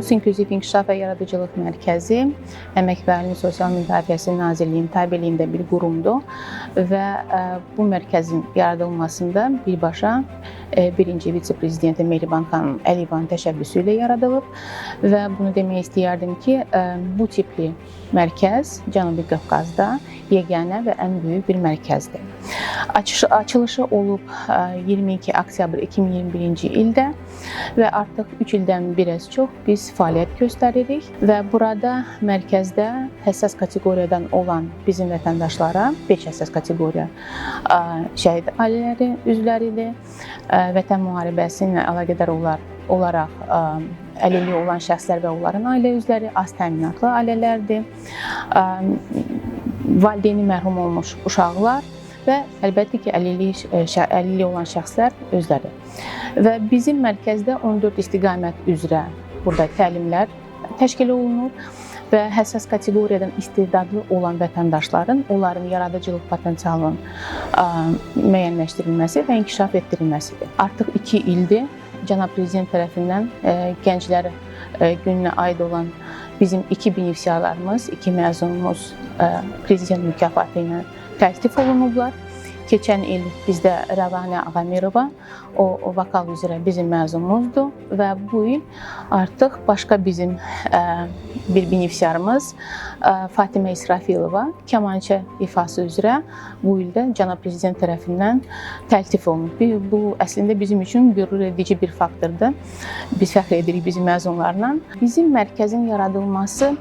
Sosial-İnklüziv İnkişaf və Yaradıcılıq Mərkəzi Əmək və Əhalinin Sosial Müdafiəsi Nazirliyinin tabeliyində bir qurumdur və bu mərkəzin yaradılmasında birbaşa birinci vitse-prezidenti Mehriban xanım Əliyevanın təşəbbüsü ilə yaradılıb və bunu demək istəyərdim ki, bu tipli mərkəz Cənubi Qafqazda yeganə və ən böyük bir mərkəzdir. Açılışı olub 22 oktyabr 2021-ci ildə və artıq 3 ildən biraz çox biz fəaliyyət göstəririk və burada mərkəzdə həssas kateqoriyadan olan bizim vətəndaşlara 5 həssas kateqoriya şəhid ailələri üzvləridir, vətən müharibəsi ilə əlaqədar olaraq əlilliyi olan şəxslər və onların ailə üzvləri, az təminatlı ailələrdir, valideyni mərhum olmuş uşaqlar və əlbəttə ki, əlilliyi olan şəxslər özləri. Və bizim mərkəzdə 14 istiqamət üzrə burada təlimlər təşkil olunur və həssas kateqoriyadan istedadlı olan vətəndaşların, onların yaradıcılıq potensialının müəyyənləşdirilməsi və inkişaf etdirilməsidir. Artıq 2 ildir Cənab Prezident tərəfindən gənclər gününə aid olan bizim 2 benefisiarlarımız, 2 məzunumuz Prezident mükafatı ilə təltif olunublar. Keçən il bizdə Rəvanə Ağamirova, o vokal üzrə bizim məzunumuzdur və bu il artıq başqa bizim bir benefisiarımız Fatimə İsrafilova kamança ifası üzrə bu ildə Cənab Prezident tərəfindən təltif olunub. Bu əslində bizim üçün qürur edici bir faktordur. Biz fəxr edirik bizim məzunlarla. Bizim mərkəzin yaradılması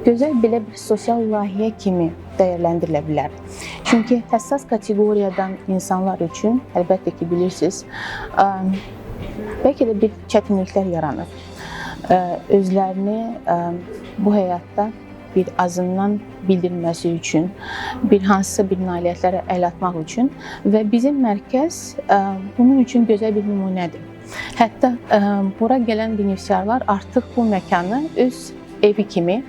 gözəl belə bir sosial layihə kimi dəyərləndirilə bilər. Çünki həssas kateqoriyadan insanlar üçün, əlbəttə ki, bilirsiniz, bəlkə də bir çətinliklər yaranır. Özlərini bu həyatda bir azından bildirməsi üçün, bir hansısa bir nailiyyətlərə əl atmaq üçün və bizim mərkəz bunun üçün gözəl bir nümunədir. Hətta bura gələn benefisiarlar artıq bu məkanı öz evi kimi,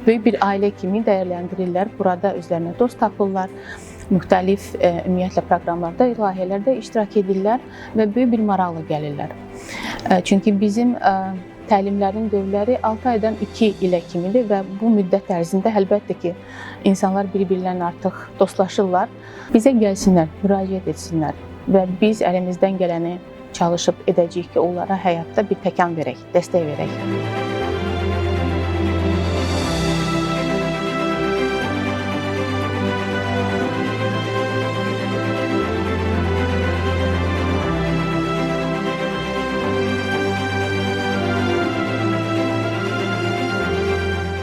böyük bir ailə kimi dəyərləndirirlər. Burada özlərinə dost tapırlar, müxtəlif ümumiyyətlə proqramlarda, layihələrdə iştirak edirlər və böyük bir maraqla gəlirlər. Çünki bizim təlimlərin dövrləri 6 aydan 2 ilə kimidir və bu müddət ərzində əlbəttə ki, insanlar bir-birlərinə artıq dostlaşırlar. Bizə gəlsinlər, müraciət etsinlər və biz əlimizdən gələni çalışıb edəcəyik ki, onlara həyatda bir təkan verək, dəstək verək.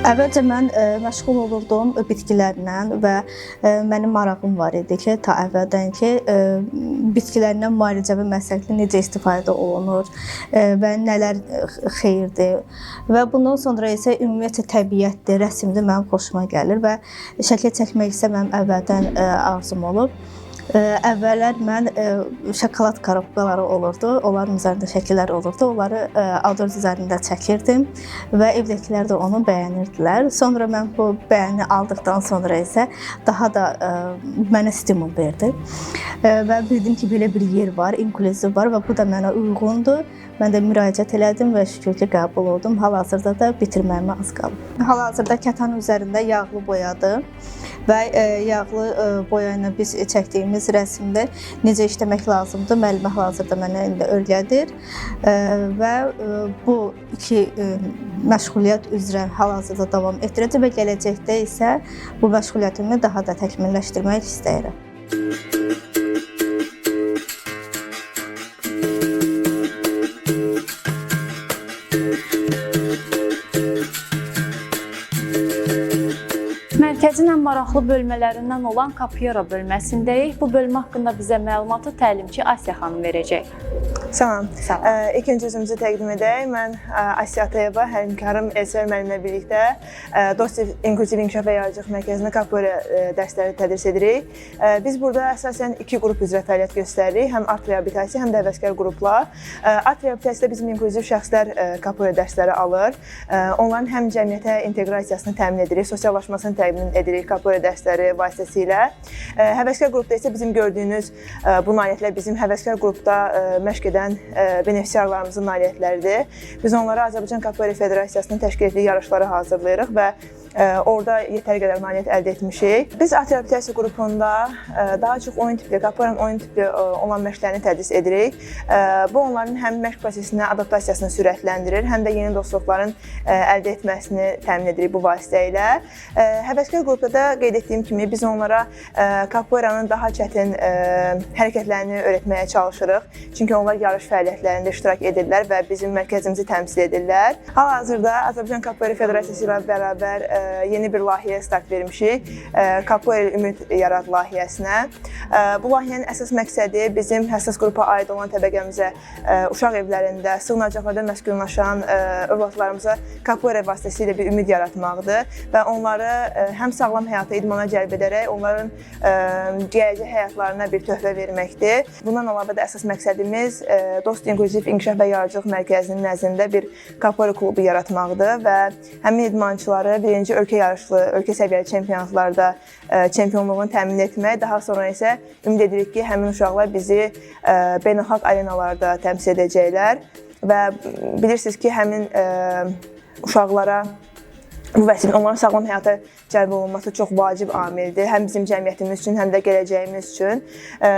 Əvvəlcə mən məşğul olurdum bitkilərlə və mənim marağım var idi ki, ta əvvəldən ki, bitkilərlə müalicəvi məsləhətlə necə istifadə olunur və nələr xeyirdir. Və bundan sonra isə ümumiyyətlə təbiətdir, rəsmdir, mənim xoşuma gəlir və şəkil çəkmək isə mənim əvvəldən arzum olub. Əvvəllər mən şokolad korobkaları olurdu, onların üzərində şəkillər olurdu, onları A4 üzərində çəkirdim və evdəkilər də onu bəyənirdilər. Sonra mən bu bəyəni aldıqdan sonra isə daha da mənə stimul verdi və bildim ki, belə bir yer var, inklüziv var və bu da mənə uyğundur. Mən də müraciət elədim və şükür ki, qəbul oldum. Hal-hazırda da bitirməyimə az qalıb. Hal-hazırda kətan üzərində yağlı boyadır və yağlı boya ilə biz çəkdiyimiz rəsmdə necə işləmək lazımdır, müəllimə hal-hazırda mənə öyrədir və bu 2 məşğuliyyət üzrə hal-hazırda davam etdirəcəm və gələcəkdə isə bu məşğuliyyətimi daha da təkmilləşdirmək istəyirəm. Mərkəzin ən maraqlı bölmələrindən olan Kapiyara bölməsindəyik. Bu bölmə haqqında bizə məlumatı təlimçi Asiya xanım verəcək. Salam. İlk öncə özümüzü təqdim edək. Mən Asiya Atayeva, həmkarım Elsəvər müəllimlə birlikdə Sosial-İnklüziv İnkişaf və Yaradıcılıq Mərkəzində Kapiyara dərsləri tədris edirik. Biz burada əsasən 2 qrup üzrə fəaliyyət göstəririk. Həm art reabilitasiya, həm də həvəskar qrupla. Art reabilitasiyada bizim inklüziv şəxslər Kapiyara dərsləri alır. Onların həm cəmiyyətə inteqrasiyasını təmin edirik, sosiallaşmasını təmin edirik Kapiyara dərsləri vasitəsilə. Həvəskar qrupda isə bizim gördüyünüz bu nailiyyətlər bizim həvəskar qrupda məşq edən gələn benefisiarlarımızın nailiyyətləridir. Biz onlara Azərbaycan Kapoeira Federasiyasının təşkil etdiyi yarışlara hazırlayırıq və orada yetəri qədər nailiyyət əldə etmişik. Biz art reabilitasiya qrupunda daha çox oyun tipli, kapoeiranın oyun tipli olan məşqlərini tədris edirik. Bu onların həm məşq prosesinə, adaptasiyasını sürətləndirir, həm də yeni dostluqların əldə etməsini təmin edirik bu vasitə ilə. Həvəskar qrupda da qeyd etdiyim kimi biz onlara kapoeiranın daha çətin hərəkətlərini öyrətməyə çalışırıq. Çünki onlar yarış fəaliyyətlərində iştirak edirlər və bizim mərkəzimizi təmsil edirlər. Hal-hazırda Azərbaycan Kapoeira Federasiyası ilə bərabər yeni bir layihəyə start vermişik. Kapoeira Ümid Yarad layihəsinə. Bu layihənin əsas məqsədi bizim həssas qrupa aid olan təbəqəmizə uşaq evlərində, sığınacaqlarda məskunlaşan övladlarımıza kapoeira vasitəsilə bir ümid yaratmaqdır və onları həm sağlam həyata, idmana cəlb edərək onların gələcək həyatlarına bir töhfə verməkdir. Bundan əlavə də əsas məqsədimiz Dost İnklüziv İnkişaf və Yaradıcılıq Mərkəzinin nəzdində bir kapoeira klubu yaratmaqdır və həmin idmançıları birinci ölkə yarışlı, ölkə səviyyəli çempionatlarda çempionluğunu təmin etmək, daha sonra isə ümid edirik ki, həmin uşaqlar bizi beynəlxalq arenalarda təmsil edəcəklər və bilirsiniz ki, həmin uşaqlara bu vəsilə onların sağlam həyata cəlb olunması çox vacib amildir. Həm bizim cəmiyyətimiz üçün, həm də gələcəyimiz üçün.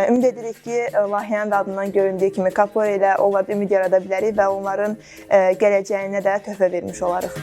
Ümid edirik ki, layihənin də adından göründüyü kimi kapoeira ilə onlarda ümid yarada bilərik və onların gələcəyinə də töhfə vermiş olarıq.